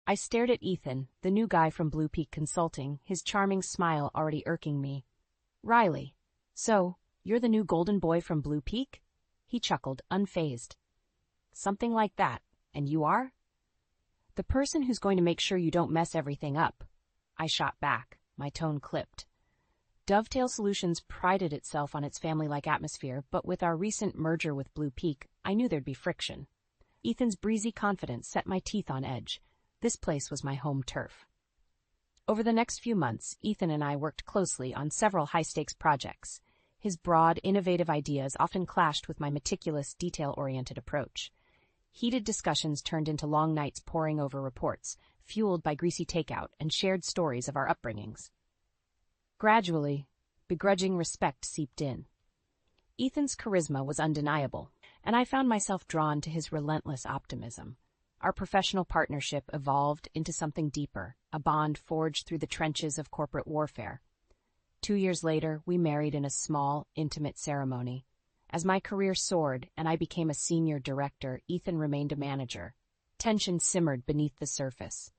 I stared at Ethan, the new guy from Blue Peak Consulting, his charming smile already irking me. Riley. So, you're the new golden boy from Blue Peak? He chuckled, unfazed. Something like that. And you are? The person who's going to make sure you don't mess everything up. I shot back, my tone clipped. Dovetail Solutions prided itself on its family-like atmosphere, but with our recent merger with Blue Peak, I knew there'd be friction. Ethan's breezy confidence set my teeth on edge. This place was my home turf. Over the next few months, Ethan and I worked closely on several high-stakes projects. His broad, innovative ideas often clashed with my meticulous, detail-oriented approach. Heated discussions turned into long nights poring over reports, fueled by greasy takeout and shared stories of our upbringings. Gradually, begrudging respect seeped in. Ethan's charisma was undeniable, and I found myself drawn to his relentless optimism. Our professional partnership evolved into something deeper, a bond forged through the trenches of corporate warfare. 2 years later, we married in a small, intimate ceremony. As my career soared and I became a senior director, Ethan remained a manager. Tension simmered beneath the surface.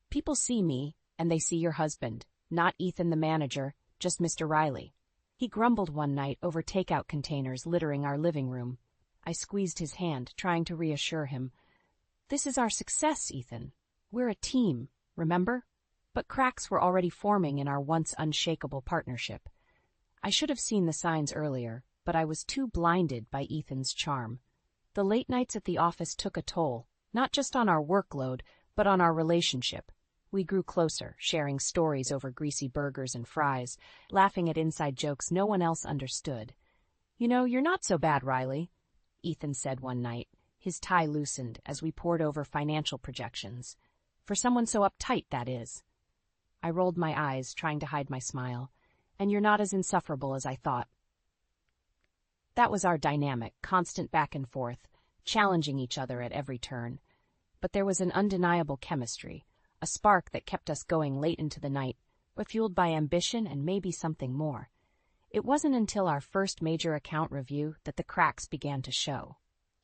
People see me, and they see your husband. Not Ethan the manager, just Mr. Riley. He grumbled one night over takeout containers littering our living room. I squeezed his hand, trying to reassure him. This is our success, Ethan. We're a team, remember? But cracks were already forming in our once unshakable partnership. I should have seen the signs earlier, but I was too blinded by Ethan's charm. The late nights at the office took a toll, not just on our workload, but on our relationship. We grew closer, sharing stories over greasy burgers and fries, laughing at inside jokes no one else understood. You know, you're not so bad, Riley, Ethan said one night. His tie loosened as we pored over financial projections. For someone so uptight, that is. I rolled my eyes, trying to hide my smile. And you're not as insufferable as I thought. That was our dynamic, constant back and forth, challenging each other at every turn. But there was an undeniable chemistry, a spark that kept us going late into the night, but fueled by ambition and maybe something more. It wasn't until our first major account review that the cracks began to show.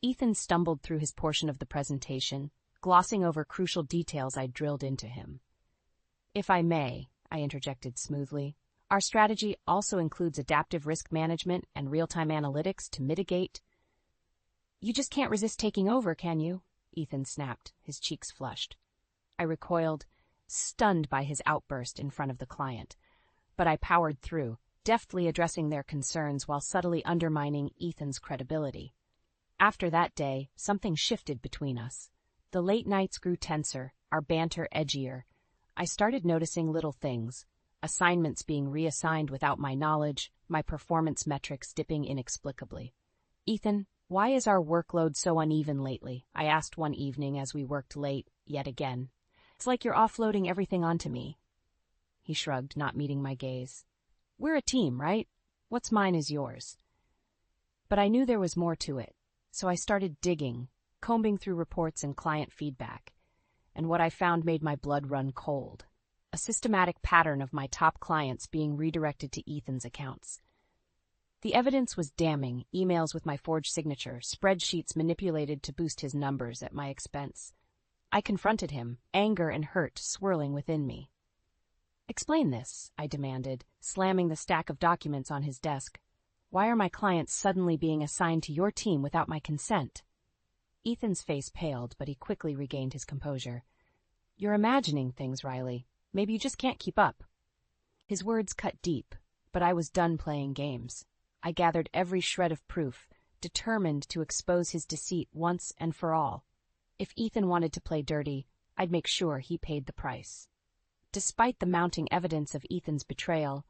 Ethan stumbled through his portion of the presentation, glossing over crucial details I'd drilled into him. If I may, I interjected smoothly, our strategy also includes adaptive risk management and real-time analytics to mitigate. You just can't resist taking over, can you? Ethan snapped, his cheeks flushed. I recoiled, stunned by his outburst in front of the client. But I powered through, deftly addressing their concerns while subtly undermining Ethan's credibility. After that day, something shifted between us. The late nights grew tenser, our banter edgier. I started noticing little things, assignments being reassigned without my knowledge, my performance metrics dipping inexplicably. Ethan, why is our workload so uneven lately? I asked one evening as we worked late, yet again. It's like you're offloading everything onto me. He shrugged, not meeting my gaze. We're a team, right? What's mine is yours. But I knew there was more to it, so I started digging, combing through reports and client feedback. And what I found made my blood run cold. A systematic pattern of my top clients being redirected to Ethan's accounts. The evidence was damning, emails with my forged signature, spreadsheets manipulated to boost his numbers at my expense. I confronted him, anger and hurt swirling within me. Explain this, I demanded, slamming the stack of documents on his desk. Why are my clients suddenly being assigned to your team without my consent? Ethan's face paled, but he quickly regained his composure. You're imagining things, Riley. Maybe you just can't keep up. His words cut deep, but I was done playing games. I gathered every shred of proof, determined to expose his deceit once and for all. If Ethan wanted to play dirty, I'd make sure he paid the price. Despite the mounting evidence of Ethan's betrayal,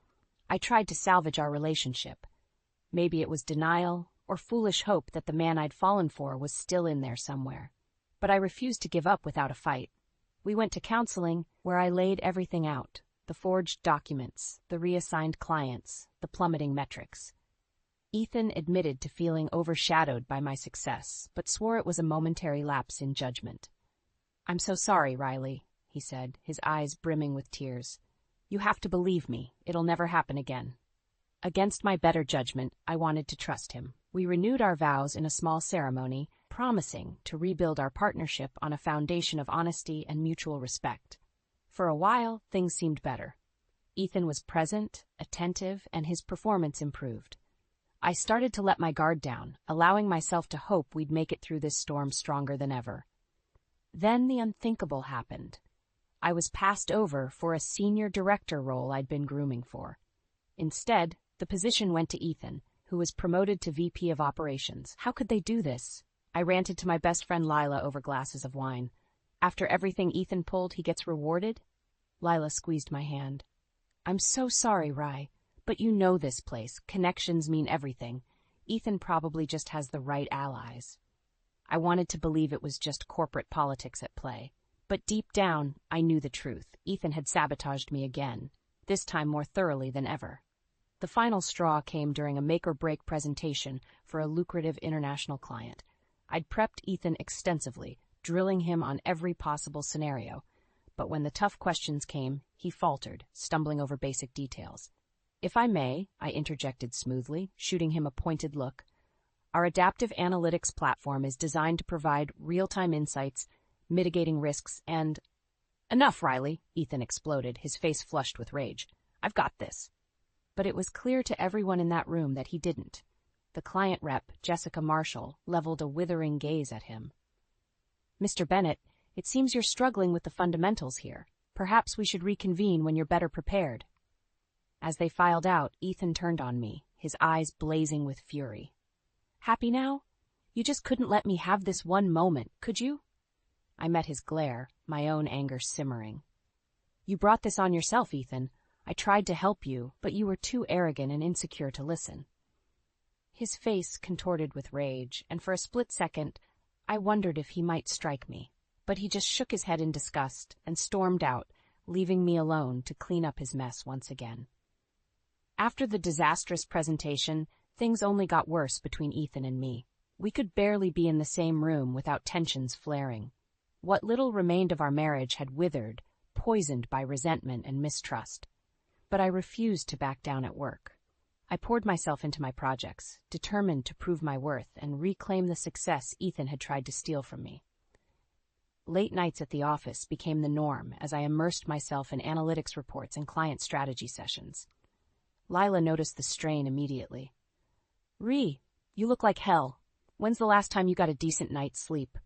I tried to salvage our relationship. Maybe it was denial or foolish hope that the man I'd fallen for was still in there somewhere. But I refused to give up without a fight. We went to counseling, where I laid everything out, the forged documents, the reassigned clients, the plummeting metrics. Ethan admitted to feeling overshadowed by my success, but swore it was a momentary lapse in judgment. I'm so sorry, Riley, he said, his eyes brimming with tears. You have to believe me. It'll never happen again. Against my better judgment, I wanted to trust him. We renewed our vows in a small ceremony, promising to rebuild our partnership on a foundation of honesty and mutual respect. For a while, things seemed better. Ethan was present, attentive, and his performance improved. I started to let my guard down, allowing myself to hope we'd make it through this storm stronger than ever. Then the unthinkable happened. I was passed over for a senior director role I'd been grooming for. Instead, the position went to Ethan, who was promoted to VP of Operations. How could they do this? I ranted to my best friend Lila over glasses of wine. After everything Ethan pulled, he gets rewarded? Lila squeezed my hand. I'm so sorry, Rye, but you know this place. Connections mean everything. Ethan probably just has the right allies. I wanted to believe it was just corporate politics at play. But deep down, I knew the truth. Ethan had sabotaged me again, this time more thoroughly than ever. The final straw came during a make-or-break presentation for a lucrative international client. I'd prepped Ethan extensively, drilling him on every possible scenario. But when the tough questions came, he faltered, stumbling over basic details. If I may, I interjected smoothly, shooting him a pointed look. Our adaptive analytics platform is designed to provide real-time insights, mitigating risks, and... Enough, Riley, Ethan exploded, his face flushed with rage. I've got this. But it was clear to everyone in that room that he didn't. The client rep, Jessica Marshall, leveled a withering gaze at him. Mr. Bennett, it seems you're struggling with the fundamentals here. Perhaps we should reconvene when you're better prepared. As they filed out, Ethan turned on me, his eyes blazing with fury. Happy now? You just couldn't let me have this one moment, could you? I met his glare, my own anger simmering. You brought this on yourself, Ethan. I tried to help you, but you were too arrogant and insecure to listen. His face contorted with rage, and for a split second, I wondered if he might strike me. But he just shook his head in disgust and stormed out, leaving me alone to clean up his mess once again. After the disastrous presentation, things only got worse between Ethan and me. We could barely be in the same room without tensions flaring. What little remained of our marriage had withered, poisoned by resentment and mistrust. But I refused to back down at work. I poured myself into my projects, determined to prove my worth and reclaim the success Ethan had tried to steal from me. Late nights at the office became the norm as I immersed myself in analytics reports and client strategy sessions. Lila noticed the strain immediately. "Ree, you look like hell. When's the last time you got a decent night's sleep?"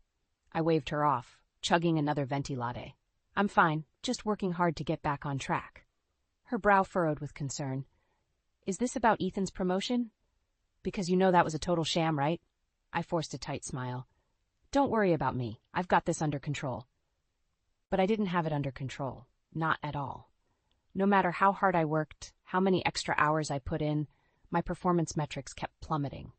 I waved her off, chugging another venti latte. "I'm fine, just working hard to get back on track." Her brow furrowed with concern. "Is this about Ethan's promotion? Because you know that was a total sham, right?" I forced a tight smile. "Don't worry about me. I've got this under control." But I didn't have it under control. Not at all. No matter how hard I worked, how many extra hours I put in, my performance metrics kept plummeting.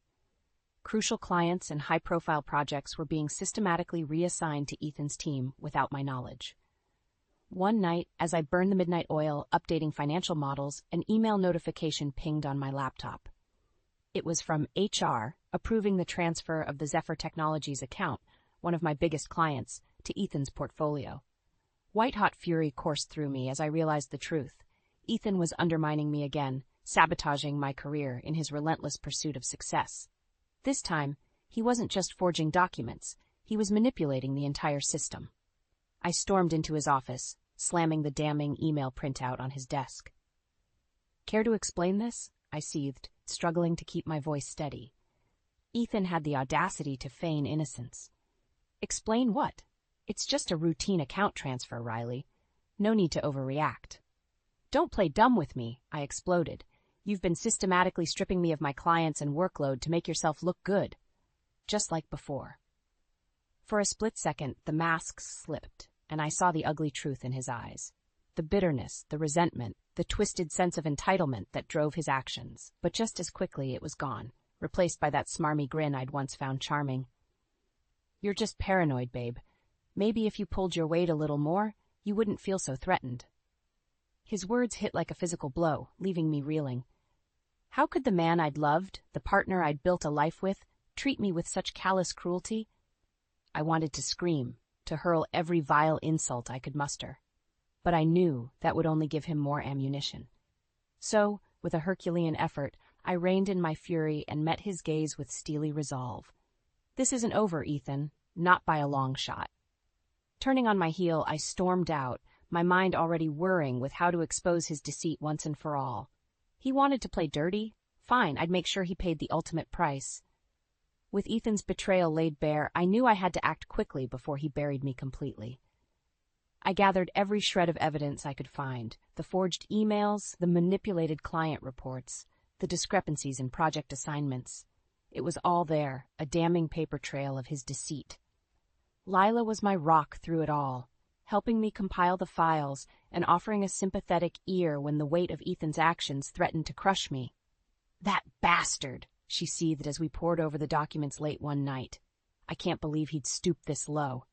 Crucial clients and high-profile projects were being systematically reassigned to Ethan's team without my knowledge. One night, as I burned the midnight oil updating financial models, an email notification pinged on my laptop. It was from HR, approving the transfer of the Zephyr Technologies account, one of my biggest clients, to Ethan's portfolio. White-hot fury coursed through me as I realized the truth. Ethan was undermining me again, sabotaging my career in his relentless pursuit of success. This time, he wasn't just forging documents, he was manipulating the entire system. I stormed into his office, slamming the damning email printout on his desk. "Care to explain this?" I seethed, struggling to keep my voice steady. Ethan had the audacity to feign innocence. "Explain what? It's just a routine account transfer, Riley. No need to overreact." "Don't play dumb with me," I exploded. "You've been systematically stripping me of my clients and workload to make yourself look good." Just like before. For a split second, the mask slipped, and I saw the ugly truth in his eyes. The bitterness, the resentment, the twisted sense of entitlement that drove his actions. But just as quickly it was gone, replaced by that smarmy grin I'd once found charming. "You're just paranoid, babe. Maybe if you pulled your weight a little more, you wouldn't feel so threatened." His words hit like a physical blow, leaving me reeling. How could the man I'd loved, the partner I'd built a life with, treat me with such callous cruelty? I wanted to scream, to hurl every vile insult I could muster. But I knew that would only give him more ammunition. So, with a Herculean effort, I reined in my fury and met his gaze with steely resolve. This isn't over, Ethan. Not by a long shot. Turning on my heel, I stormed out, my mind already whirring with how to expose his deceit once and for all. He wanted to play dirty? Fine, I'd make sure he paid the ultimate price. With Ethan's betrayal laid bare, I knew I had to act quickly before he buried me completely. I gathered every shred of evidence I could find, the forged emails, the manipulated client reports, the discrepancies in project assignments. It was all there, a damning paper trail of his deceit. Lila was my rock through it all, helping me compile the files and offering a sympathetic ear when the weight of Ethan's actions threatened to crush me. "That bastard!" she seethed as we pored over the documents late one night. "I can't believe he'd stoop this low."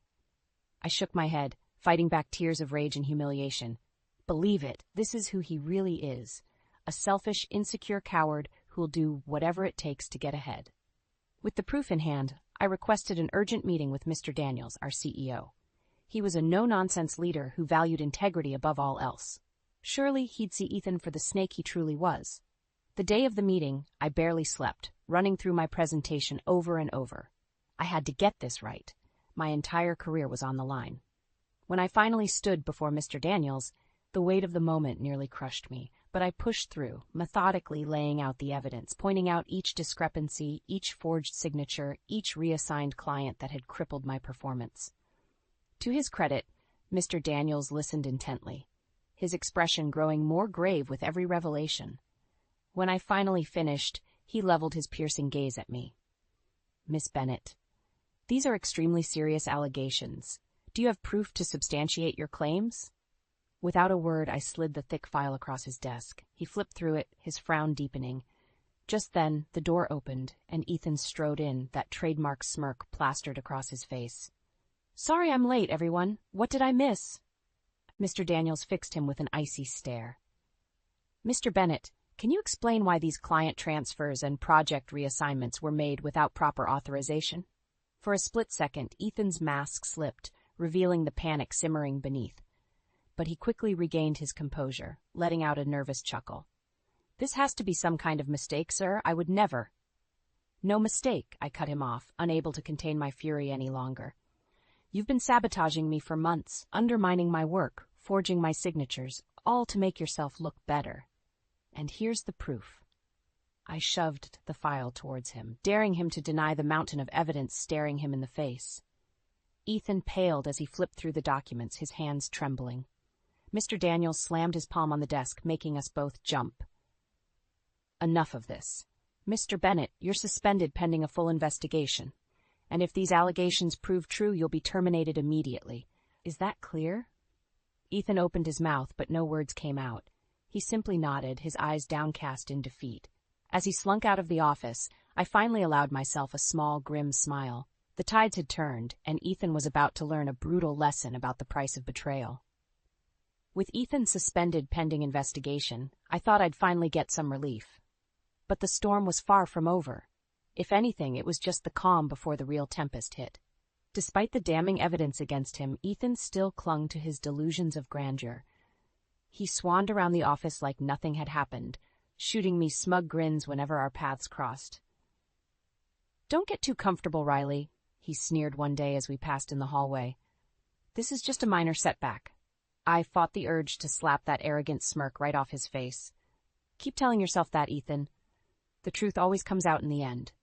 I shook my head, fighting back tears of rage and humiliation. Believe it, this is who he really is. A selfish, insecure coward who'll do whatever it takes to get ahead. With the proof in hand, I requested an urgent meeting with Mr. Daniels, our CEO. He was a no-nonsense leader who valued integrity above all else. Surely he'd see Ethan for the snake he truly was. The day of the meeting, I barely slept, running through my presentation over and over. I had to get this right. My entire career was on the line. When I finally stood before Mr. Daniels, the weight of the moment nearly crushed me, but I pushed through, methodically laying out the evidence, pointing out each discrepancy, each forged signature, each reassigned client that had crippled my performance. To his credit, Mr. Daniels listened intently, his expression growing more grave with every revelation. When I finally finished, he leveled his piercing gaze at me. "Miss Bennett, these are extremely serious allegations. Do you have proof to substantiate your claims?" Without a word, I slid the thick file across his desk. He flipped through it, his frown deepening. Just then, the door opened, and Ethan strode in, that trademark smirk plastered across his face. "Sorry I'm late, everyone. What did I miss?" Mr. Daniels fixed him with an icy stare. "Mr. Bennett, can you explain why these client transfers and project reassignments were made without proper authorization?" For a split second, Ethan's mask slipped, revealing the panic simmering beneath. But he quickly regained his composure, letting out a nervous chuckle. "This has to be some kind of mistake, sir. I would never." "No mistake," I cut him off, unable to contain my fury any longer. "You've been sabotaging me for months, undermining my work, forging my signatures, all to make yourself look better. And here's the proof." I shoved the file towards him, daring him to deny the mountain of evidence staring him in the face. Ethan paled as he flipped through the documents, his hands trembling. Mr. Daniels slammed his palm on the desk, making us both jump. "Enough of this. Mr. Bennett, you're suspended pending a full investigation. And if these allegations prove true, you'll be terminated immediately. Is that clear?" Ethan opened his mouth, but no words came out. He simply nodded, his eyes downcast in defeat. As he slunk out of the office, I finally allowed myself a small, grim smile. The tides had turned, and Ethan was about to learn a brutal lesson about the price of betrayal. With Ethan suspended pending investigation, I thought I'd finally get some relief. But the storm was far from over. If anything, it was just the calm before the real tempest hit. Despite the damning evidence against him, Ethan still clung to his delusions of grandeur. He swanned around the office like nothing had happened, shooting me smug grins whenever our paths crossed. "Don't get too comfortable, Riley," he sneered one day as we passed in the hallway. "This is just a minor setback." I fought the urge to slap that arrogant smirk right off his face. "Keep telling yourself that, Ethan. The truth always comes out in the end."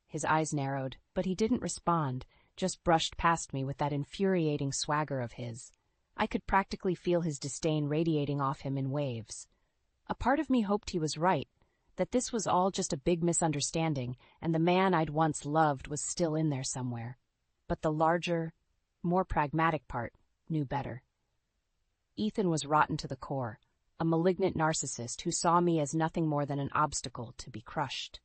His eyes narrowed, but he didn't respond, just brushed past me with that infuriating swagger of his. I could practically feel his disdain radiating off him in waves. A part of me hoped he was right, that this was all just a big misunderstanding, and the man I'd once loved was still in there somewhere. But the larger, more pragmatic part knew better. Ethan was rotten to the core, a malignant narcissist who saw me as nothing more than an obstacle to be crushed.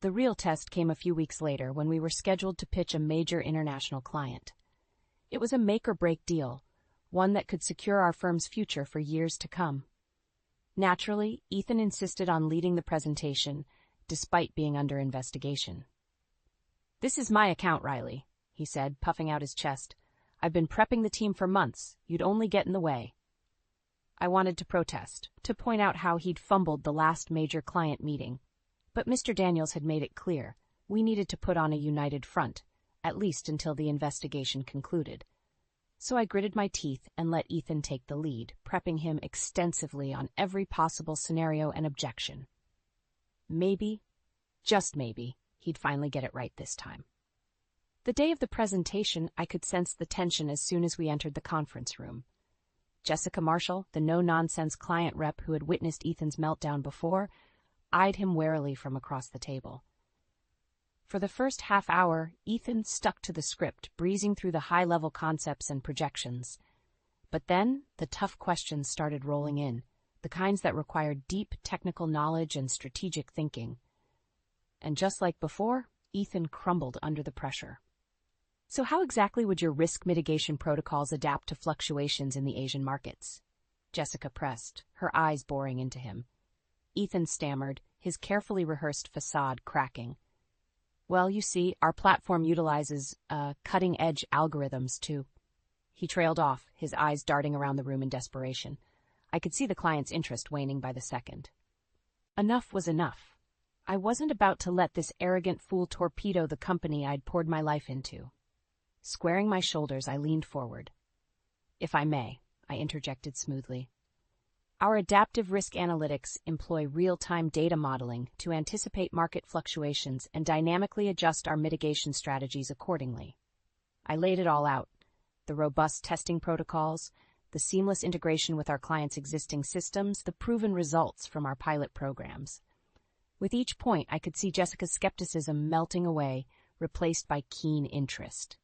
The real test came a few weeks later when we were scheduled to pitch a major international client. It was a make-or-break deal, one that could secure our firm's future for years to come. Naturally, Ethan insisted on leading the presentation, despite being under investigation. "This is my account, Riley," he said, puffing out his chest. "I've been prepping the team for months. You'd only get in the way." I wanted to protest, to point out how he'd fumbled the last major client meeting. But Mr. Daniels had made it clear, We needed to put on a united front, at least until the investigation concluded. So I gritted my teeth and let Ethan take the lead, prepping him extensively on every possible scenario and objection. Maybe, just maybe, he'd finally get it right this time. The day of the presentation, I could sense the tension as soon as we entered the conference room. Jessica Marshall, the no-nonsense client rep who had witnessed Ethan's meltdown before, eyed him warily from across the table. For the first half hour, Ethan stuck to the script, breezing through the high-level concepts and projections. But then, the tough questions started rolling in, the kinds that required deep technical knowledge and strategic thinking. And just like before, Ethan crumbled under the pressure. So how exactly would your risk mitigation protocols adapt to fluctuations in the Asian markets? Jessica pressed, her eyes boring into him. Ethan stammered, his carefully rehearsed facade cracking. Well, you see, our platform utilizes cutting-edge algorithms, too. He trailed off, his eyes darting around the room in desperation. I could see the client's interest waning by the second. Enough was enough. I wasn't about to let this arrogant fool torpedo the company I'd poured my life into. Squaring my shoulders, I leaned forward. If I may, I interjected smoothly. Our adaptive risk analytics employ real-time data modeling to anticipate market fluctuations and dynamically adjust our mitigation strategies accordingly. I laid it all out, the robust testing protocols, the seamless integration with our clients' existing systems, the proven results from our pilot programs. With each point, I could see Jessica's skepticism melting away, replaced by keen interest.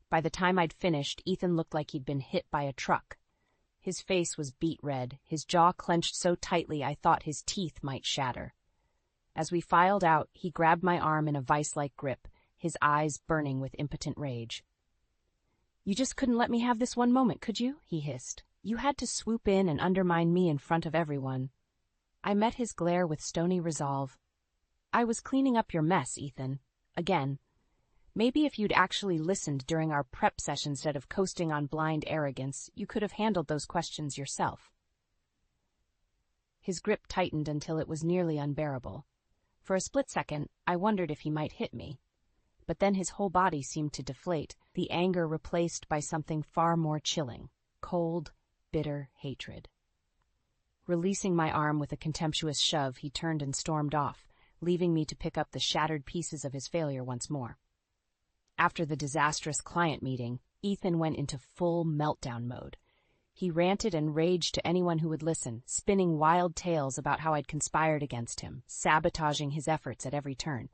By the time I'd finished, Ethan looked like he'd been hit by a truck. His face was beet red, his jaw clenched so tightly I thought his teeth might shatter. As we filed out, he grabbed my arm in a vice-like grip, his eyes burning with impotent rage. "You just couldn't let me have this one moment, could you?" he hissed. "You had to swoop in and undermine me in front of everyone." I met his glare with stony resolve. "I was cleaning up your mess, Ethan. Again. Maybe if you'd actually listened during our prep session instead of coasting on blind arrogance, you could have handled those questions yourself." His grip tightened until it was nearly unbearable. For a split second, I wondered if he might hit me. But then his whole body seemed to deflate, the anger replaced by something far more chilling, cold, bitter hatred. Releasing my arm with a contemptuous shove, he turned and stormed off, leaving me to pick up the shattered pieces of his failure once more. After the disastrous client meeting, Ethan went into full meltdown mode. He ranted and raged to anyone who would listen, spinning wild tales about how I'd conspired against him, sabotaging his efforts at every turn.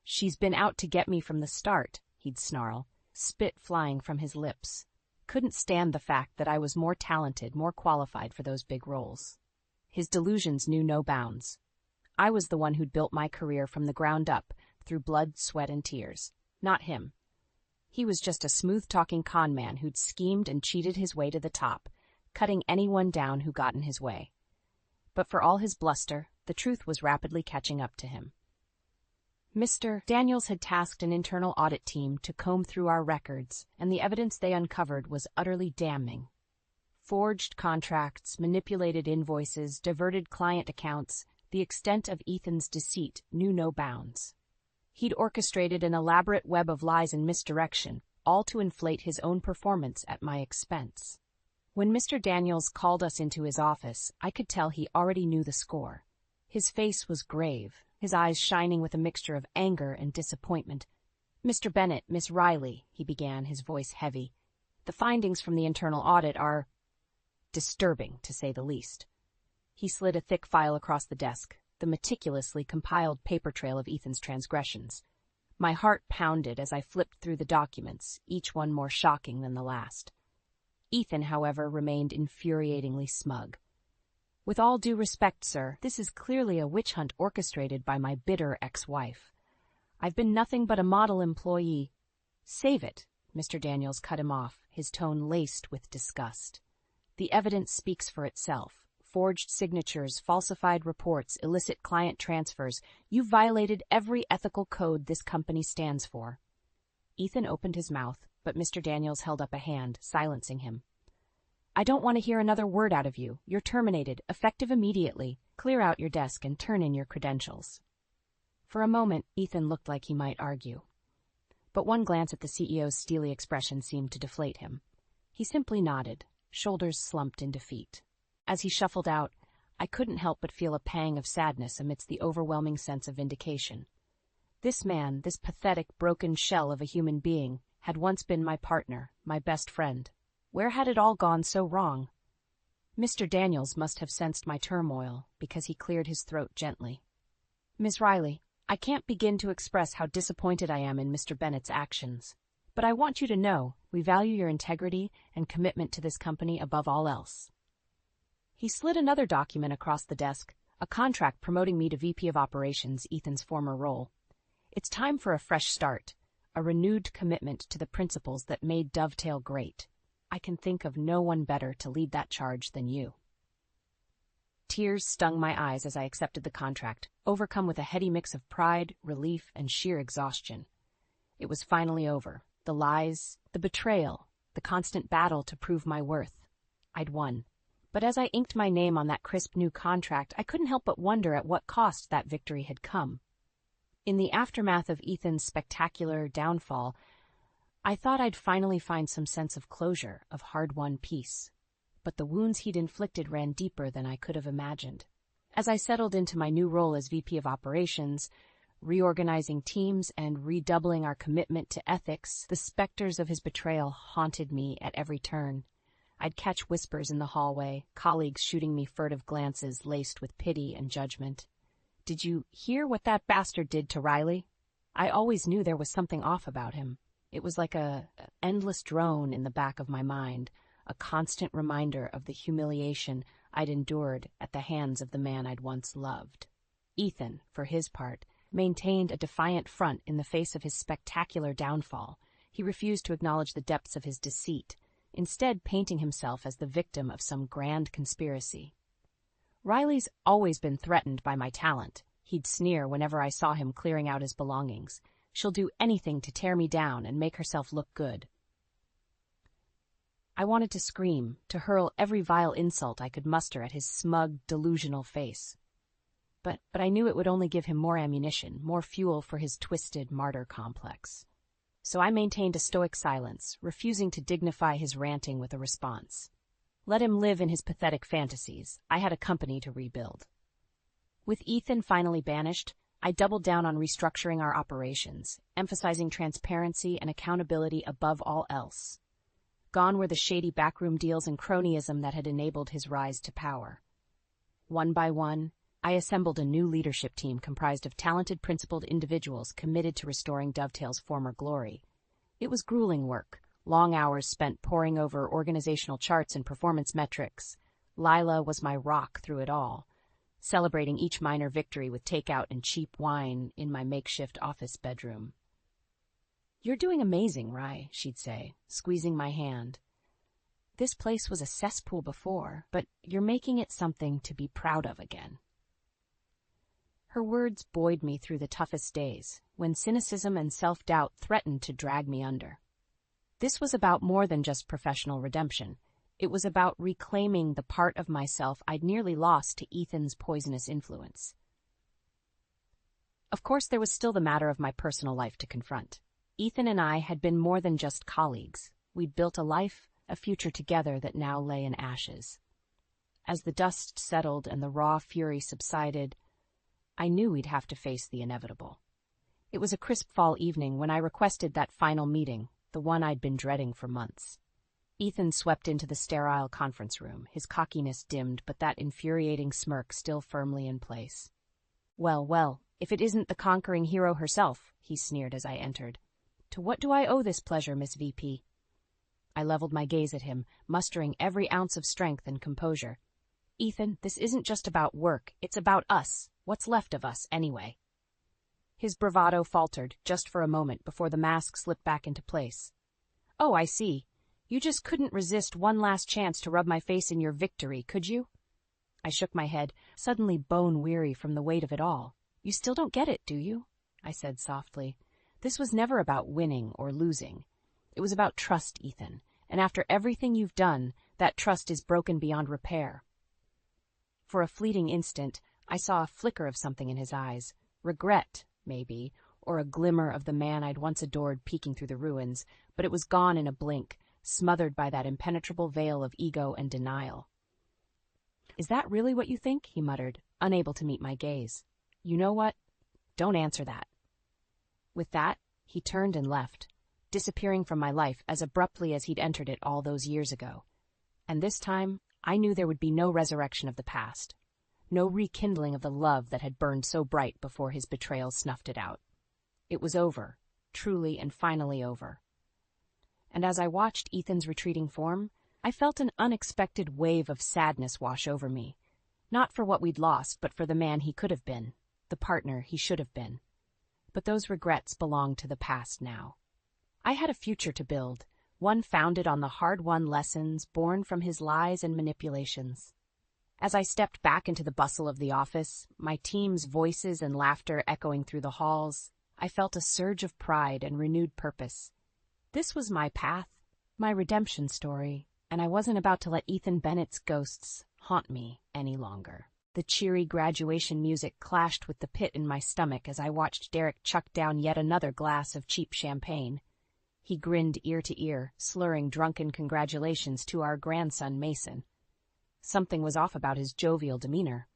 "She's been out to get me from the start," he'd snarl, spit flying from his lips. Couldn't stand the fact that I was more talented, more qualified for those big roles. His delusions knew no bounds. I was the one who'd built my career from the ground up, through blood, sweat, and tears. Not him. He was just a smooth-talking con man who'd schemed and cheated his way to the top, cutting anyone down who got in his way. But for all his bluster, the truth was rapidly catching up to him. Mr. Daniels had tasked an internal audit team to comb through our records, and the evidence they uncovered was utterly damning. Forged contracts, manipulated invoices, diverted client accounts, the extent of Ethan's deceit knew no bounds. He'd orchestrated an elaborate web of lies and misdirection, all to inflate his own performance at my expense. When Mr. Daniels called us into his office, I could tell he already knew the score. His face was grave, his eyes shining with a mixture of anger and disappointment. "Mr. Bennett, Miss Riley," he began, his voice heavy. "The findings from the internal audit are disturbing, to say the least." He slid a thick file across the desk, the meticulously compiled paper trail of Ethan's transgressions. My heart pounded as I flipped through the documents, each one more shocking than the last. Ethan, however, remained infuriatingly smug. "With all due respect, sir, this is clearly a witch hunt orchestrated by my bitter ex-wife. I've been nothing but a model employee." "Save it," Mr. Daniels cut him off, his tone laced with disgust. "The evidence speaks for itself. Forged signatures, falsified reports, illicit client transfers. You've violated every ethical code this company stands for." Ethan opened his mouth, but Mr. Daniels held up a hand, silencing him. "I don't want to hear another word out of you. You're terminated, effective immediately. Clear out your desk and turn in your credentials." For a moment, Ethan looked like he might argue. But one glance at the CEO's steely expression seemed to deflate him. He simply nodded, shoulders slumped in defeat. As he shuffled out, I couldn't help but feel a pang of sadness amidst the overwhelming sense of vindication. This man, this pathetic, broken shell of a human being, had once been my partner, my best friend. Where had it all gone so wrong? Mr. Daniels must have sensed my turmoil, because he cleared his throat gently. Miss Riley, I can't begin to express how disappointed I am in Mr. Bennett's actions. But I want you to know we value your integrity and commitment to this company above all else. He slid another document across the desk, a contract promoting me to VP of Operations, Ethan's former role. It's time for a fresh start, a renewed commitment to the principles that made Dovetail great. I can think of no one better to lead that charge than you. Tears stung my eyes as I accepted the contract, overcome with a heady mix of pride, relief, and sheer exhaustion. It was finally over. The lies, the betrayal, the constant battle to prove my worth. I'd won. But as I inked my name on that crisp new contract, I couldn't help but wonder at what cost that victory had come. In the aftermath of Ethan's spectacular downfall, I thought I'd finally find some sense of closure, of hard-won peace. But the wounds he'd inflicted ran deeper than I could have imagined. As I settled into my new role as VP of Operations, reorganizing teams and redoubling our commitment to ethics, the specters of his betrayal haunted me at every turn. I'd catch whispers in the hallway, colleagues shooting me furtive glances laced with pity and judgment. Did you hear what that bastard did to Riley? I always knew there was something off about him. It was like an endless drone in the back of my mind, a constant reminder of the humiliation I'd endured at the hands of the man I'd once loved. Ethan, for his part, maintained a defiant front in the face of his spectacular downfall. He refused to acknowledge the depths of his deceit, instead painting himself as the victim of some grand conspiracy. Riley's always been threatened by my talent. He'd sneer whenever I saw him clearing out his belongings. She'll do anything to tear me down and make herself look good. I wanted to scream, to hurl every vile insult I could muster at his smug, delusional face. But I knew it would only give him more ammunition, more fuel for his twisted martyr complex. So I maintained a stoic silence, refusing to dignify his ranting with a response. Let him live in his pathetic fantasies. I had a company to rebuild. With Ethan finally banished, I doubled down on restructuring our operations, emphasizing transparency and accountability above all else. Gone were the shady backroom deals and cronyism that had enabled his rise to power. One by one, I assembled a new leadership team comprised of talented, principled individuals committed to restoring Dovetail's former glory. It was grueling work, long hours spent poring over organizational charts and performance metrics. Lila was my rock through it all, celebrating each minor victory with takeout and cheap wine in my makeshift office bedroom. "You're doing amazing, Rye," she'd say, squeezing my hand. "This place was a cesspool before, but you're making it something to be proud of again." Her words buoyed me through the toughest days, when cynicism and self-doubt threatened to drag me under. This was about more than just professional redemption. It was about reclaiming the part of myself I'd nearly lost to Ethan's poisonous influence. Of course, there was still the matter of my personal life to confront. Ethan and I had been more than just colleagues. We'd built a life, a future together that now lay in ashes. As the dust settled and the raw fury subsided, I knew we'd have to face the inevitable. It was a crisp fall evening when I requested that final meeting, the one I'd been dreading for months. Ethan swept into the sterile conference room, his cockiness dimmed but that infuriating smirk still firmly in place. "Well, well, if it isn't the conquering hero herself," he sneered as I entered. "To what do I owe this pleasure, Miss VP?" I leveled my gaze at him, mustering every ounce of strength and composure. "Ethan, this isn't just about work, it's about us. What's left of us, anyway?" His bravado faltered, just for a moment, before the mask slipped back into place. "Oh, I see. You just couldn't resist one last chance to rub my face in your victory, could you?" I shook my head, suddenly bone-weary from the weight of it all. "You still don't get it, do you?" I said softly. "This was never about winning or losing. It was about trust, Ethan, and after everything you've done, that trust is broken beyond repair." For a fleeting instant, I saw a flicker of something in his eyes, regret, maybe, or a glimmer of the man I'd once adored peeking through the ruins, but it was gone in a blink, smothered by that impenetrable veil of ego and denial. "Is that really what you think?" he muttered, unable to meet my gaze. "You know what? Don't answer that." With that, he turned and left, disappearing from my life as abruptly as he'd entered it all those years ago. And this time, I knew there would be no resurrection of the past, no rekindling of the love that had burned so bright before his betrayal snuffed it out. It was over, truly and finally over. And as I watched Ethan's retreating form, I felt an unexpected wave of sadness wash over me, not for what we'd lost, but for the man he could have been, the partner he should have been. But those regrets belonged to the past now. I had a future to build, one founded on the hard-won lessons born from his lies and manipulations. As I stepped back into the bustle of the office, my team's voices and laughter echoing through the halls, I felt a surge of pride and renewed purpose. This was my path, my redemption story, and I wasn't about to let Ethan Bennett's ghosts haunt me any longer. The cheery graduation music clashed with the pit in my stomach as I watched Derek chuck down yet another glass of cheap champagne. He grinned ear to ear, slurring drunken congratulations to our grandson Mason. Something was off about his jovial demeanor.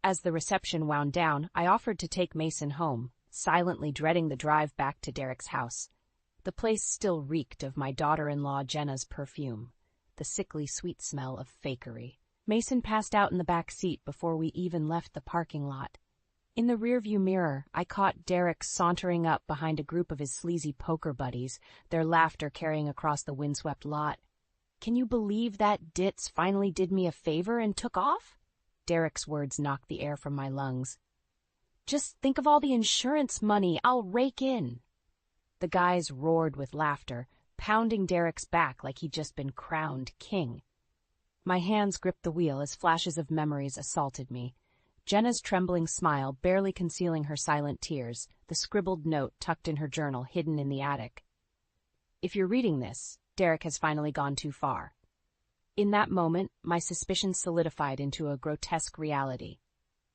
As the reception wound down, I offered to take Mason home, silently dreading the drive back to Derek's house. The place still reeked of my daughter-in-law Jenna's perfume, the sickly sweet smell of fakery. Mason passed out in the back seat before we even left the parking lot. In the rearview mirror, I caught Derek sauntering up behind a group of his sleazy poker buddies, their laughter carrying across the windswept lot. "Can you believe that ditz finally did me a favor and took off?" Derek's words knocked the air from my lungs. "Just think of all the insurance money I'll rake in." The guys roared with laughter, pounding Derek's back like he'd just been crowned king. My hands gripped the wheel as flashes of memories assaulted me. Jenna's trembling smile barely concealing her silent tears, the scribbled note tucked in her journal hidden in the attic. "If you're reading this, Derek has finally gone too far." In that moment, my suspicions solidified into a grotesque reality.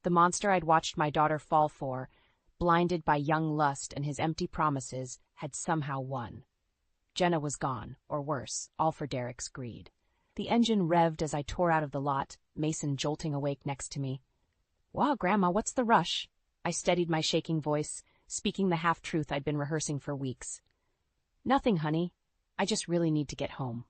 The monster I'd watched my daughter fall for, blinded by young lust and his empty promises, had somehow won. Jenna was gone, or worse, all for Derek's greed. The engine revved as I tore out of the lot, Mason jolting awake next to me. "Wow, Grandma, what's the rush?" I steadied my shaking voice, speaking the half-truth I'd been rehearsing for weeks. "Nothing, honey. I just really need to get home."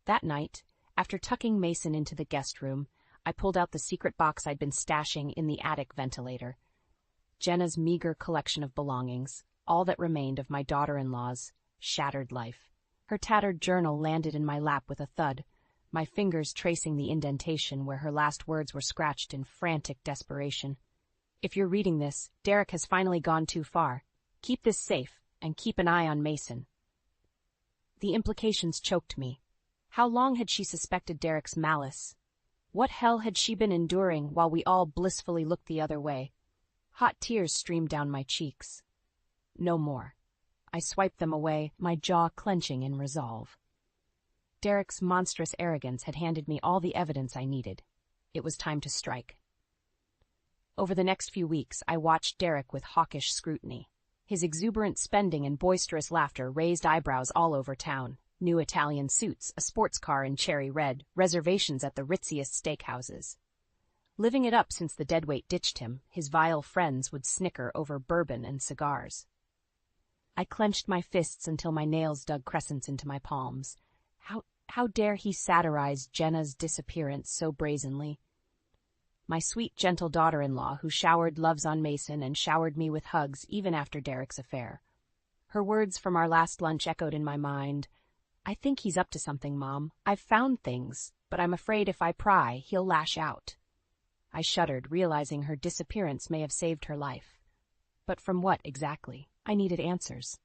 That night, after tucking Mason into the guest room, I pulled out the secret box I'd been stashing in the attic ventilator. Jenna's meager collection of belongings, all that remained of my daughter-in-law's shattered life. Her tattered journal landed in my lap with a thud, my fingers tracing the indentation where her last words were scratched in frantic desperation. "If you're reading this, Derek has finally gone too far. Keep this safe, and keep an eye on Mason." The implications choked me. How long had she suspected Derek's malice? What hell had she been enduring while we all blissfully looked the other way? Hot tears streamed down my cheeks. No more. I swiped them away, my jaw clenching in resolve. Derek's monstrous arrogance had handed me all the evidence I needed. It was time to strike. Over the next few weeks, I watched Derek with hawkish scrutiny. His exuberant spending and boisterous laughter raised eyebrows all over town. New Italian suits, a sports car in cherry red, reservations at the ritziest steakhouses. Living it up since the deadweight ditched him, his vile friends would snicker over bourbon and cigars. I clenched my fists until my nails dug crescents into my palms. How dare he satirize Jenna's disappearance so brazenly? My sweet, gentle daughter-in-law who showered loves on Mason and showered me with hugs even after Derek's affair. Her words from our last lunch echoed in my mind. "I think he's up to something, Mom. I've found things, but I'm afraid if I pry, he'll lash out." I shuddered, realizing her disappearance may have saved her life. But from what exactly? I needed answers.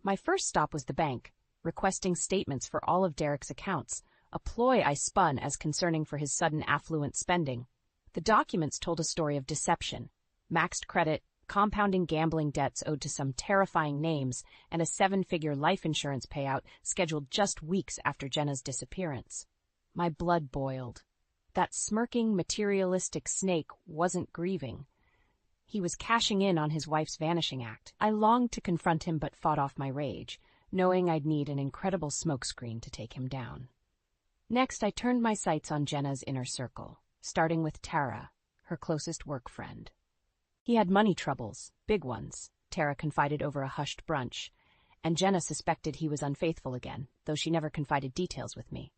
My first stop was the bank, requesting statements for all of Derek's accounts, a ploy I spun as concerning for his sudden affluent spending. The documents told a story of deception, maxed credit, compounding gambling debts owed to some terrifying names, and a 7-figure life insurance payout scheduled just weeks after Jenna's disappearance. My blood boiled. That smirking, materialistic snake wasn't grieving. He was cashing in on his wife's vanishing act. I longed to confront him but fought off my rage, knowing I'd need an incredible smokescreen to take him down. Next, I turned my sights on Jenna's inner circle, starting with Tara, her closest work friend. He had money troubles, big ones, Tara confided over a hushed brunch, and Jenna suspected he was unfaithful again, though she never confided details with me.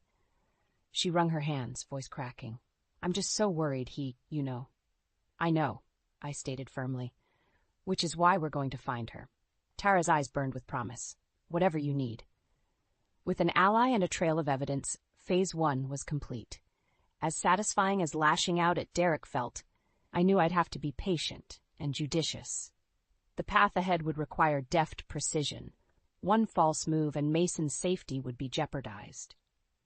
She wrung her hands, voice cracking. I'm just so worried I know, I stated firmly, which is why we're going to find her. Tara's eyes burned with promise. Whatever you need. With an ally and a trail of evidence, Phase 1 was complete. As satisfying as lashing out at Derek felt, I knew I'd have to be patient and judicious. The path ahead would require deft precision. One false move and Mason's safety would be jeopardized.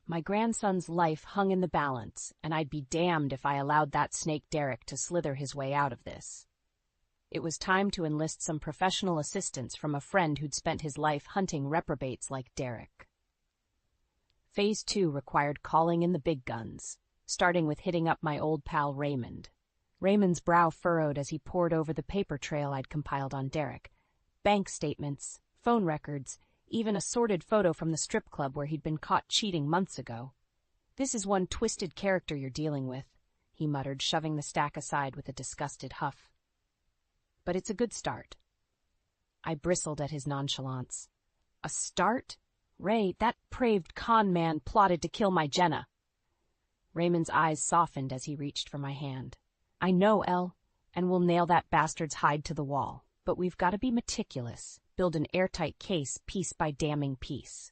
My grandson's life hung in the balance, and I'd be damned if I allowed that snake Derek to slither his way out of this. It was time to enlist some professional assistance from a friend who'd spent his life hunting reprobates like Derek. Phase 2 required calling in the big guns, starting with hitting up my old pal Raymond. Raymond's brow furrowed as he pored over the paper trail I'd compiled on Derek. Bank statements, phone records, even a sordid photo from the strip club where he'd been caught cheating months ago. This is one twisted character you're dealing with, he muttered, shoving the stack aside with a disgusted huff. But it's a good start. I bristled at his nonchalance. A start? Ray, that praved con man plotted to kill my Jenna. Raymond's eyes softened as he reached for my hand. I know, Elle, and we'll nail that bastard's hide to the wall. But we've got to be meticulous, build an airtight case piece by damning piece.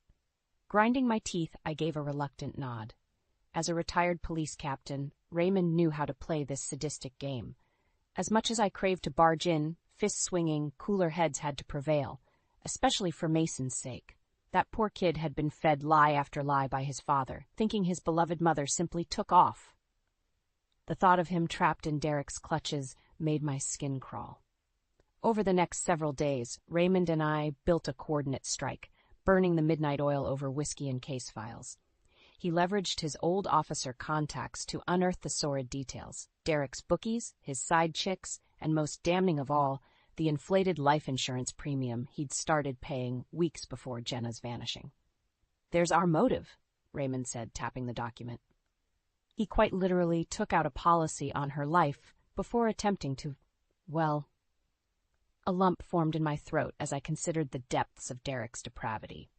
Grinding my teeth, I gave a reluctant nod. As a retired police captain, Raymond knew how to play this sadistic game. As much as I craved to barge in, fist-swinging, cooler heads had to prevail, especially for Mason's sake. That poor kid had been fed lie after lie by his father, thinking his beloved mother simply took off. The thought of him trapped in Derek's clutches made my skin crawl. Over the next several days, Raymond and I built a coordinate strike, burning the midnight oil over whiskey and case files. He leveraged his old officer contacts to unearth the sordid details, Derek's bookies, his side chicks, and most damning of all, the inflated life insurance premium he'd started paying weeks before Jenna's vanishing. There's our motive, Raymond said, tapping the document. He quite literally took out a policy on her life before attempting to, well... A lump formed in my throat as I considered the depths of Derek's depravity.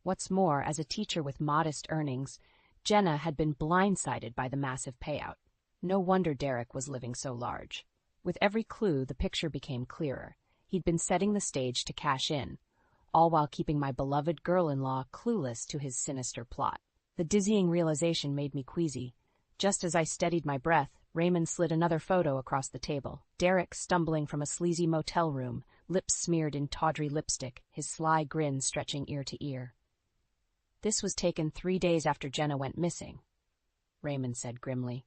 What's more, as a teacher with modest earnings, Jenna had been blindsided by the massive payout. No wonder Derek was living so large. With every clue, the picture became clearer. He'd been setting the stage to cash in, all while keeping my beloved girl-in-law clueless to his sinister plot. The dizzying realization made me queasy. Just as I steadied my breath, Raymond slid another photo across the table. Derek stumbling from a sleazy motel room, lips smeared in tawdry lipstick, his sly grin stretching ear to ear. This was taken 3 days after Jenna went missing, Raymond said grimly.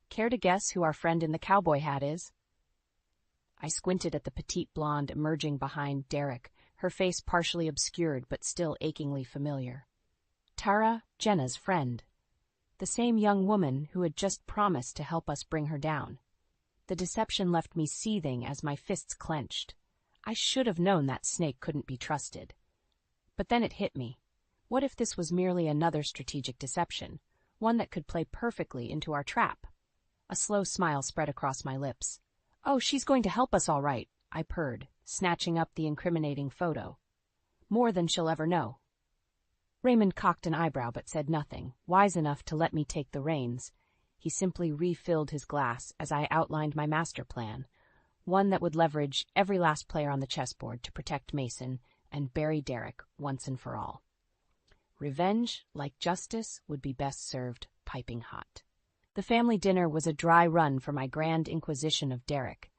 Care to guess who our friend in the cowboy hat is? I squinted at the petite blonde emerging behind Derek, her face partially obscured but still achingly familiar. Tara, Jenna's friend. The same young woman who had just promised to help us bring her down. The deception left me seething as my fists clenched. I should have known that snake couldn't be trusted. But then it hit me. What if this was merely another strategic deception, one that could play perfectly into our trap? A slow smile spread across my lips. Oh, she's going to help us all right, I purred, snatching up the incriminating photo. More than she'll ever know. Raymond cocked an eyebrow but said nothing, wise enough to let me take the reins. He simply refilled his glass as I outlined my master plan, one that would leverage every last player on the chessboard to protect Mason and bury Derek once and for all. Revenge, like justice, would be best served piping hot. The family dinner was a dry run for my grand inquisition of Derek.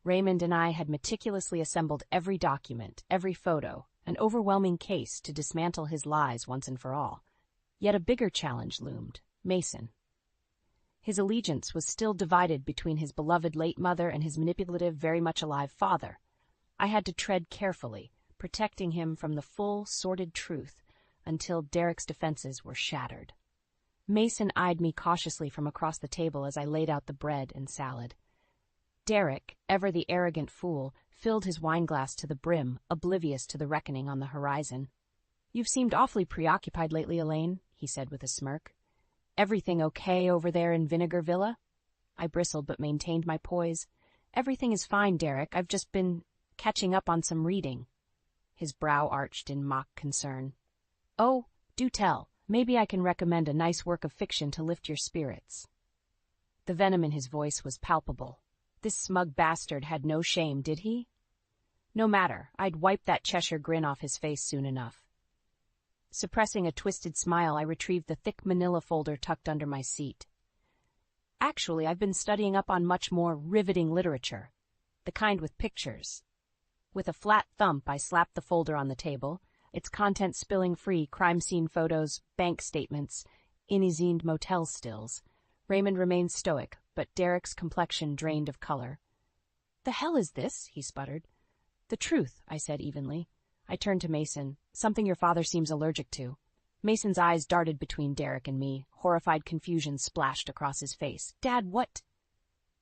Raymond and I had meticulously assembled every document, every photo, an overwhelming case to dismantle his lies once and for all. Yet a bigger challenge loomed, Mason. His allegiance was still divided between his beloved late mother and his manipulative, very much alive father. I had to tread carefully, protecting him from the full, sordid truth until Derek's defenses were shattered. Mason eyed me cautiously from across the table as I laid out the bread and salad. Derek, ever the arrogant fool, filled his wineglass to the brim, oblivious to the reckoning on the horizon. "You've seemed awfully preoccupied lately, Elaine," he said with a smirk. "Everything okay over there in Vinegar Villa?" I bristled but maintained my poise. "Everything is fine, Derek. I've just been catching up on some reading." His brow arched in mock concern. "Oh, do tell. Maybe I can recommend a nice work of fiction to lift your spirits." The venom in his voice was palpable. This smug bastard had no shame, did he? No matter, I'd wipe that Cheshire grin off his face soon enough. Suppressing a twisted smile, I retrieved the thick manila folder tucked under my seat. "Actually, I've been studying up on much more riveting literature. The kind with pictures." With a flat thump, I slapped the folder on the table, its contents spilling free: crime scene photos, bank statements, Inizined motel stills. Raymond remained stoic, but Derek's complexion drained of color. "The hell is this?" he sputtered. "The truth," I said evenly. I turned to Mason. "Something your father seems allergic to." Mason's eyes darted between Derek and me. Horrified confusion splashed across his face. "Dad, what—"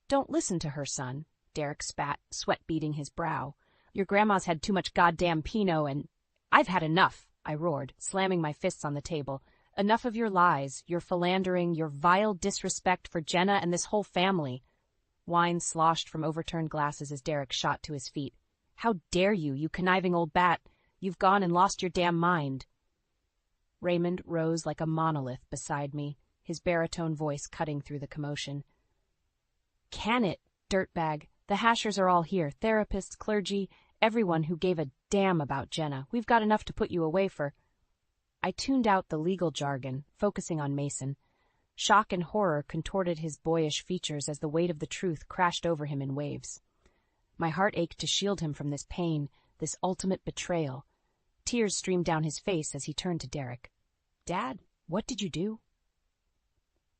"Don't listen to her, son," Derek spat, sweat beading his brow. "Your grandma's had too much goddamn Pinot and—" "I've had enough," I roared, slamming my fists on the table. "Enough of your lies, your philandering, your vile disrespect for Jenna and this whole family." Wine sloshed from overturned glasses as Derek shot to his feet. "How dare you, you conniving old bat! You've gone and lost your damn mind." Raymond rose like a monolith beside me, his baritone voice cutting through the commotion. "Can it, dirtbag? The Hashers are all here, therapists, clergy, everyone who gave a damn about Jenna. We've got enough to put you away for—" I tuned out the legal jargon, focusing on Mason. Shock and horror contorted his boyish features as the weight of the truth crashed over him in waves. My heart ached to shield him from this pain, this ultimate betrayal. Tears streamed down his face as he turned to Derek. "Dad, what did you do?"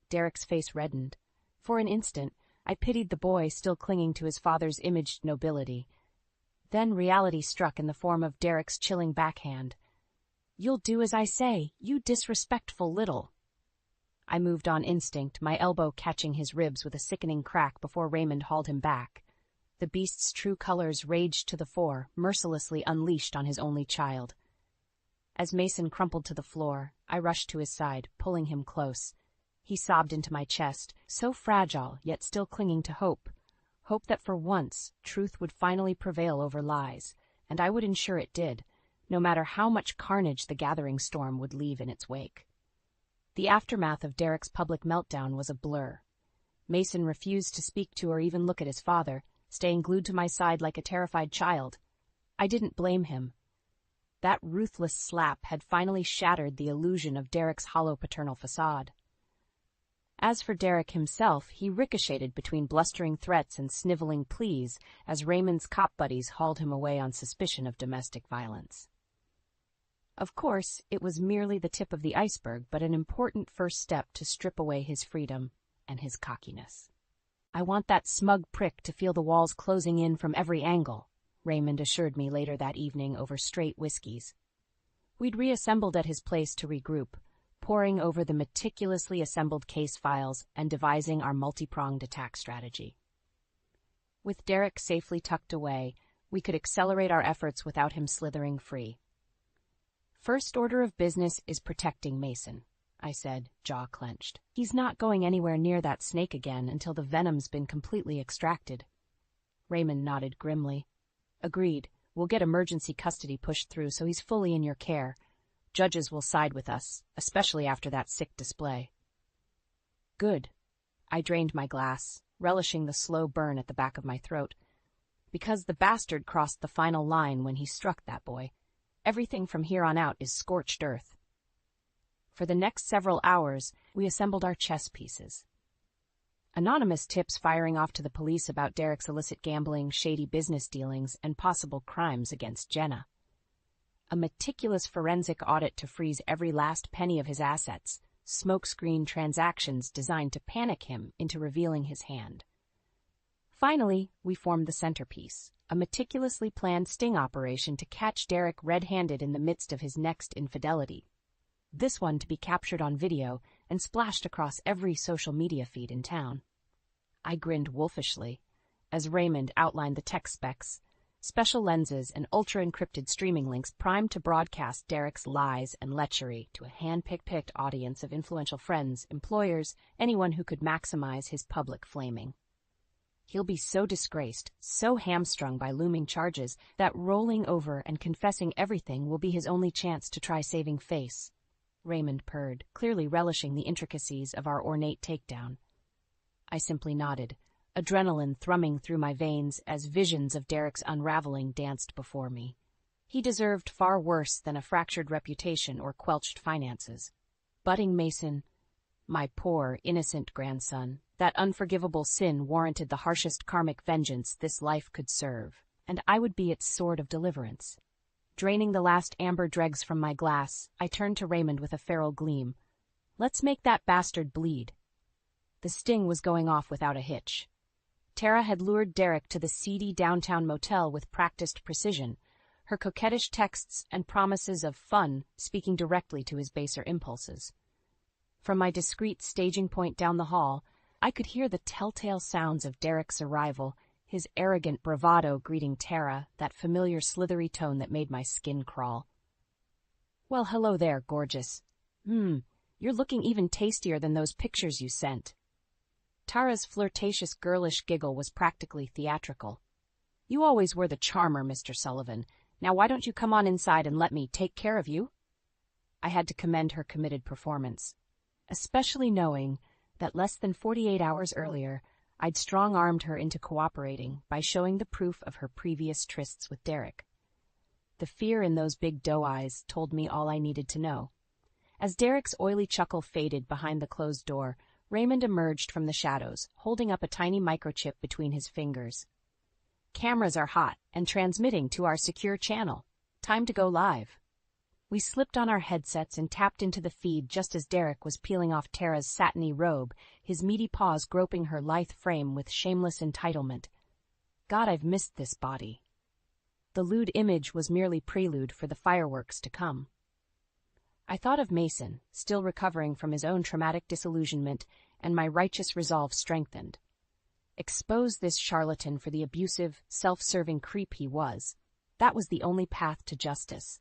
Derek's face reddened. For an instant, I pitied the boy still clinging to his father's imaged nobility. Then reality struck in the form of Derek's chilling backhand. "You'll do as I say, you disrespectful little—" I moved on instinct, my elbow catching his ribs with a sickening crack before Raymond hauled him back. The beast's true colors raged to the fore, mercilessly unleashed on his only child. As Mason crumpled to the floor, I rushed to his side, pulling him close. He sobbed into my chest, so fragile, yet still clinging to hope. Hope that for once, truth would finally prevail over lies, and I would ensure it did, no matter how much carnage the gathering storm would leave in its wake. The aftermath of Derek's public meltdown was a blur. Mason refused to speak to or even look at his father, staying glued to my side like a terrified child. I didn't blame him. That ruthless slap had finally shattered the illusion of Derek's hollow paternal facade. As for Derek himself, he ricocheted between blustering threats and sniveling pleas as Raymond's cop buddies hauled him away on suspicion of domestic violence. Of course, it was merely the tip of the iceberg, but an important first step to strip away his freedom and his cockiness. "I want that smug prick to feel the walls closing in from every angle," Raymond assured me later that evening over straight whiskeys. We'd reassembled at his place to regroup, poring over the meticulously assembled case files and devising our multi-pronged attack strategy. With Derek safely tucked away, we could accelerate our efforts without him slithering free. "First order of business is protecting Mason," I said, jaw clenched. "He's not going anywhere near that snake again until the venom's been completely extracted." Raymond nodded grimly. "Agreed. We'll get emergency custody pushed through so he's fully in your care. Judges will side with us, especially after that sick display." "Good." I drained my glass, relishing the slow burn at the back of my throat. "Because the bastard crossed the final line when he struck that boy. Everything from here on out is scorched earth." For the next several hours, we assembled our chess pieces. Anonymous tips firing off to the police about Derek's illicit gambling, shady business dealings, and possible crimes against Jenna. A meticulous forensic audit to freeze every last penny of his assets, smokescreen transactions designed to panic him into revealing his hand. Finally, we formed the centerpiece, a meticulously planned sting operation to catch Derek red-handed in the midst of his next infidelity. This one to be captured on video and splashed across every social media feed in town. I grinned wolfishly. as Raymond outlined the tech specs. Special lenses and ultra-encrypted streaming links primed to broadcast Derek's lies and lechery to a hand-picked audience of influential friends, employers, anyone who could maximize his public flaming. He'll be so disgraced, so hamstrung by looming charges, that rolling over and confessing everything will be his only chance to try saving face. Raymond purred, clearly relishing the intricacies of our ornate takedown. I simply nodded, adrenaline thrumming through my veins as visions of Derek's unraveling danced before me. He deserved far worse than a fractured reputation or quelched finances. Budding Mason, my poor, innocent grandson, that unforgivable sin warranted the harshest karmic vengeance this life could serve, and I would be its sword of deliverance. Draining the last amber dregs from my glass, I turned to Raymond with a feral gleam. Let's make that bastard bleed. The sting was going off without a hitch. Tara had lured Derek to the seedy downtown motel with practiced precision, her coquettish texts and promises of fun speaking directly to his baser impulses. From my discreet staging point down the hall, I could hear the telltale sounds of Derek's arrival, his arrogant bravado greeting Tara, that familiar slithery tone that made my skin crawl. "Well, hello there, gorgeous. You're looking even tastier than those pictures you sent." Tara's flirtatious girlish giggle was practically theatrical. "You always were the charmer, Mr. Sullivan. Now why don't you come on inside and let me take care of you?" I had to commend her committed performance, especially knowing that less than 48 hours earlier, I'd strong-armed her into cooperating by showing the proof of her previous trysts with Derek. The fear in those big doe eyes told me all I needed to know. As Derek's oily chuckle faded behind the closed door, Raymond emerged from the shadows, holding up a tiny microchip between his fingers. "Cameras are hot and transmitting to our secure channel. Time to go live." We slipped on our headsets and tapped into the feed just as Derek was peeling off Tara's satiny robe, his meaty paws groping her lithe frame with shameless entitlement. God, I've missed this body. The lewd image was merely prelude for the fireworks to come. I thought of Mason, still recovering from his own traumatic disillusionment, and my righteous resolve strengthened. Expose this charlatan for the abusive, self-serving creep he was. That was the only path to justice.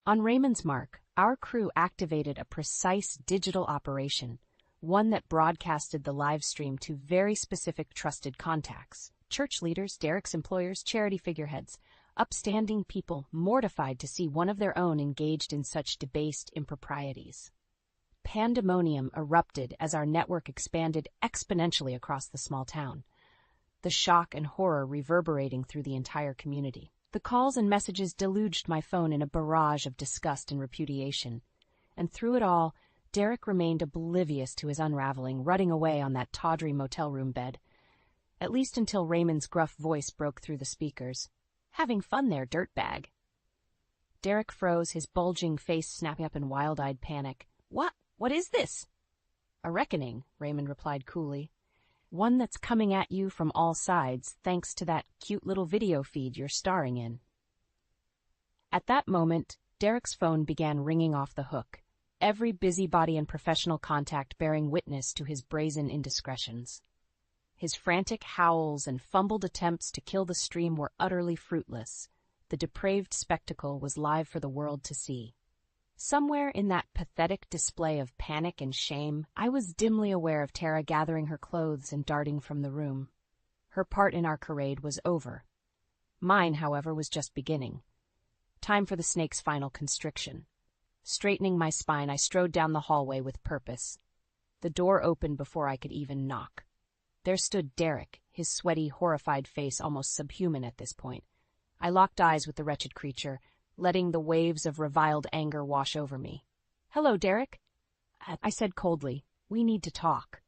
On Raymond's mark, our crew activated a precise digital operation, one that broadcasted the live stream to very specific trusted contacts, church leaders, Derek's employers, charity figureheads, upstanding people mortified to see one of their own engaged in such debased improprieties. Pandemonium erupted as our network expanded exponentially across the small town, the shock and horror reverberating through the entire community. The calls and messages deluged my phone in a barrage of disgust and repudiation, and through it all, Derek remained oblivious to his unraveling, rutting away on that tawdry motel room bed, at least until Raymond's gruff voice broke through the speakers. "Having fun there, dirtbag." Derek froze, his bulging face snapping up in wild-eyed panic. What is this?" "A reckoning," Raymond replied coolly. "One that's coming at you from all sides, thanks to that cute little video feed you're starring in." At that moment, Derek's phone began ringing off the hook, every busybody and professional contact bearing witness to his brazen indiscretions. His frantic howls and fumbled attempts to kill the stream were utterly fruitless. The depraved spectacle was live for the world to see. Somewhere in that pathetic display of panic and shame, I was dimly aware of Tara gathering her clothes and darting from the room. Her part in our charade was over. Mine, however, was just beginning. Time for the snake's final constriction. Straightening my spine, I strode down the hallway with purpose. The door opened before I could even knock. There stood Derek, his sweaty, horrified face almost subhuman at this point. I locked eyes with the wretched creature, letting the waves of reviled anger wash over me. "Hello, Derek," I said coldly. "We need to talk."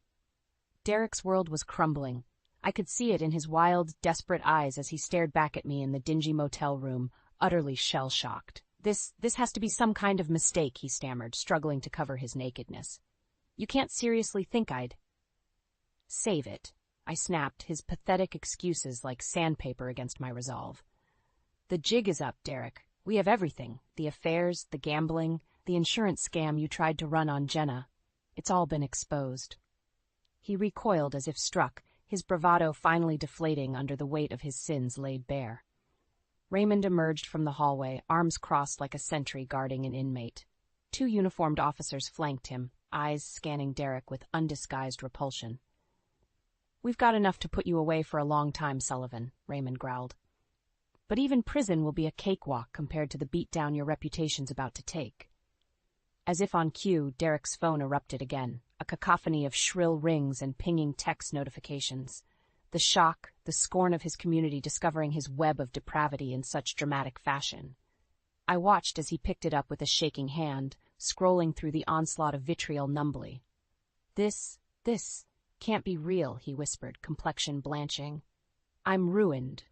Derek's world was crumbling. I could see it in his wild, desperate eyes as he stared back at me in the dingy motel room, utterly shell-shocked. This has to be some kind of mistake," he stammered, struggling to cover his nakedness. "You can't seriously think I'd—" "Save it," I snapped, his pathetic excuses like sandpaper against my resolve. "The jig is up, Derek. We have everything, the affairs, the gambling, the insurance scam you tried to run on Jenna. It's all been exposed." He recoiled as if struck, his bravado finally deflating under the weight of his sins laid bare. Raymond emerged from the hallway, arms crossed like a sentry guarding an inmate. 2 uniformed officers flanked him, eyes scanning Derek with undisguised repulsion. "We've got enough to put you away for a long time, Sullivan," Raymond growled. "But even prison will be a cakewalk compared to the beatdown your reputation's about to take." As if on cue, Derek's phone erupted again, a cacophony of shrill rings and pinging text notifications. The shock, the scorn of his community discovering his web of depravity in such dramatic fashion. I watched as he picked it up with a shaking hand, scrolling through the onslaught of vitriol numbly. This can't be real," he whispered, complexion blanching. "I'm ruined."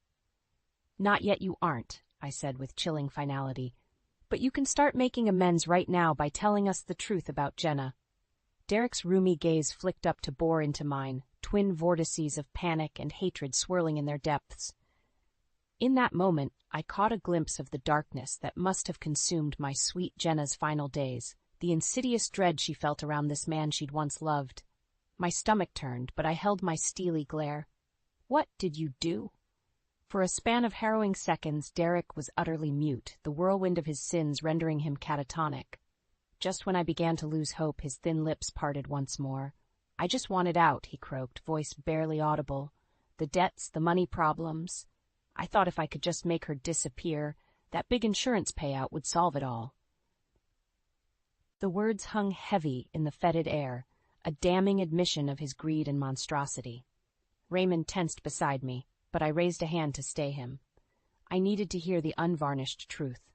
"Not yet you aren't," I said with chilling finality. "But you can start making amends right now by telling us the truth about Jenna." Derek's roomy gaze flicked up to bore into mine, twin vortices of panic and hatred swirling in their depths. In that moment, I caught a glimpse of the darkness that must have consumed my sweet Jenna's final days, the insidious dread she felt around this man she'd once loved. My stomach turned, but I held my steely glare. "What did you do?" For a span of harrowing seconds, Derek was utterly mute, the whirlwind of his sins rendering him catatonic. Just when I began to lose hope, his thin lips parted once more. "I just wanted out," he croaked, voice barely audible. "The debts, the money problems. I thought if I could just make her disappear, that big insurance payout would solve it all." The words hung heavy in the fetid air, a damning admission of his greed and monstrosity. Raymond tensed beside me, but I raised a hand to stay him. I needed to hear the unvarnished truth.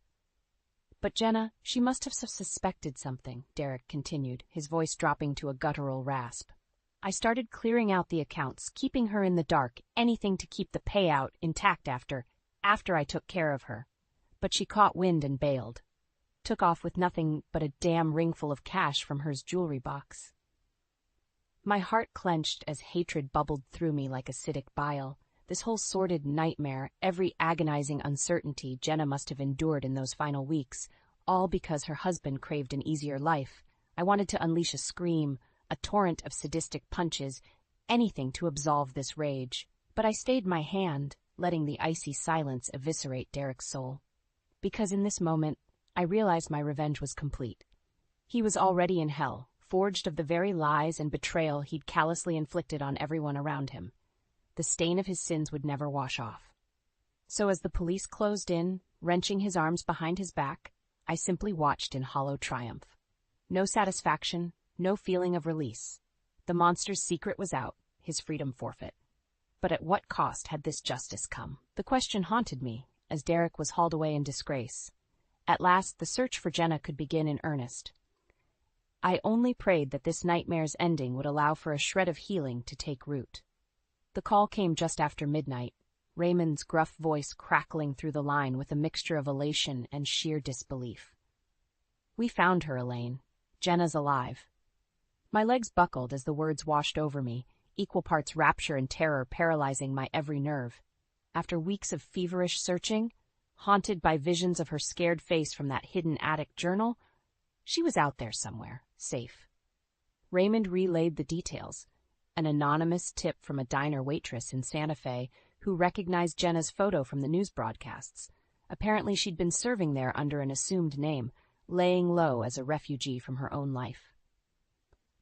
"But Jenna, she must have suspected something," Derek continued, his voice dropping to a guttural rasp. "I started clearing out the accounts, keeping her in the dark, anything to keep the payout intact after I took care of her. But she caught wind and bailed. Took off with nothing but a damn ringful of cash from her jewelry box." My heart clenched as hatred bubbled through me like acidic bile. This whole sordid nightmare, every agonizing uncertainty Jenna must have endured in those final weeks, all because her husband craved an easier life. I wanted to unleash a scream, a torrent of sadistic punches, anything to absolve this rage. But I stayed my hand, letting the icy silence eviscerate Derek's soul. Because in this moment, I realized my revenge was complete. He was already in hell, forged of the very lies and betrayal he'd callously inflicted on everyone around him. The stain of his sins would never wash off. So as the police closed in, wrenching his arms behind his back, I simply watched in hollow triumph. No satisfaction, no feeling of release. The monster's secret was out, his freedom forfeit. But at what cost had this justice come? The question haunted me, as Derek was hauled away in disgrace. At last, the search for Jenna could begin in earnest. I only prayed that this nightmare's ending would allow for a shred of healing to take root. The call came just after midnight, Raymond's gruff voice crackling through the line with a mixture of elation and sheer disbelief. "We found her, Elaine. Jenna's alive." My legs buckled as the words washed over me, equal parts rapture and terror paralyzing my every nerve. After weeks of feverish searching, haunted by visions of her scared face from that hidden attic journal, she was out there somewhere, safe. Raymond relayed the details. An anonymous tip from a diner waitress in Santa Fe who recognized Jenna's photo from the news broadcasts. Apparently she'd been serving there under an assumed name, laying low as a refugee from her own life.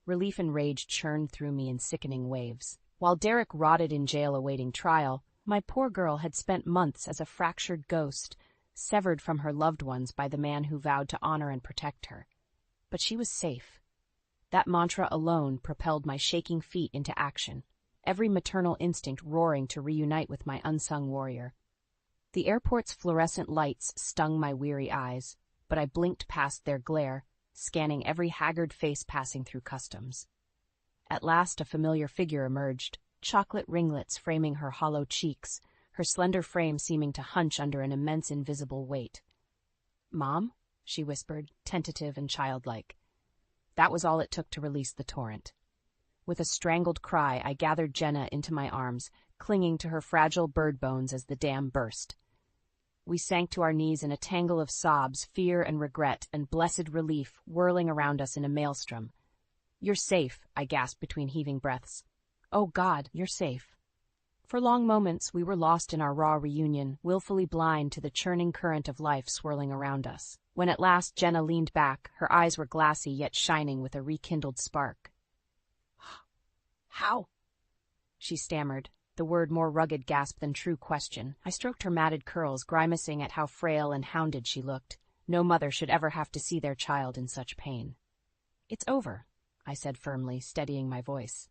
Relief and rage churned through me in sickening waves. While Derek rotted in jail awaiting trial, my poor girl had spent months as a fractured ghost, severed from her loved ones by the man who vowed to honor and protect her. But she was safe. That mantra alone propelled my shaking feet into action, every maternal instinct roaring to reunite with my unsung warrior. The airport's fluorescent lights stung my weary eyes, but I blinked past their glare, scanning every haggard face passing through customs. At last a familiar figure emerged, chocolate ringlets framing her hollow cheeks, her slender frame seeming to hunch under an immense invisible weight. "Mom?" she whispered, tentative and childlike. That was all it took to release the torrent. With a strangled cry, I gathered Jenna into my arms, clinging to her fragile bird bones as the dam burst. We sank to our knees in a tangle of sobs, fear and regret, and blessed relief whirling around us in a maelstrom. "You're safe," I gasped between heaving breaths. Oh God, you're safe. For long moments, we were lost in our raw reunion, willfully blind to the churning current of life swirling around us. When at last Jenna leaned back, her eyes were glassy yet shining with a rekindled spark. How? She stammered, the word more rugged gasp than true question. I stroked her matted curls, grimacing at how frail and hounded she looked. No mother should ever have to see their child in such pain. It's over, I said firmly, steadying my voice.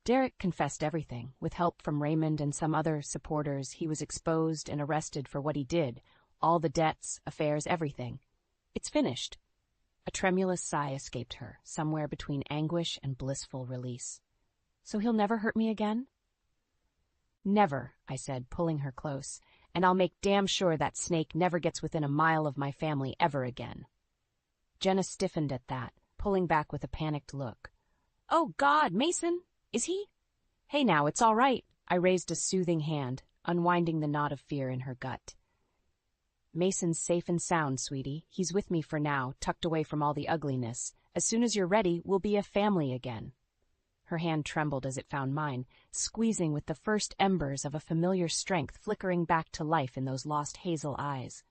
Derek confessed everything. With help from Raymond and some other supporters, he was exposed and arrested for what he did. All the debts, affairs, everything. It's finished. A tremulous sigh escaped her, somewhere between anguish and blissful release. So he'll never hurt me again? Never, I said, pulling her close, and I'll make damn sure that snake never gets within a mile of my family ever again. Jenna stiffened at that, pulling back with a panicked look. Oh, God, Mason! Is he? Hey now, it's all right. I raised a soothing hand, unwinding the knot of fear in her gut. Mason's safe and sound, sweetie. He's with me for now, tucked away from all the ugliness. As soon as you're ready, we'll be a family again. Her hand trembled as it found mine, squeezing with the first embers of a familiar strength flickering back to life in those lost hazel eyes.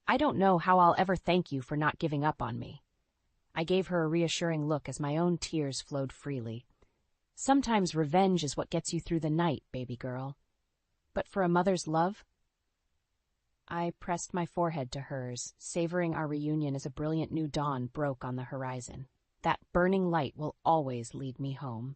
I don't know how I'll ever thank you for not giving up on me. I gave her a reassuring look as my own tears flowed freely. Sometimes revenge is what gets you through the night, baby girl. But for a mother's love? I pressed my forehead to hers, savoring our reunion as a brilliant new dawn broke on the horizon. That burning light will always lead me home.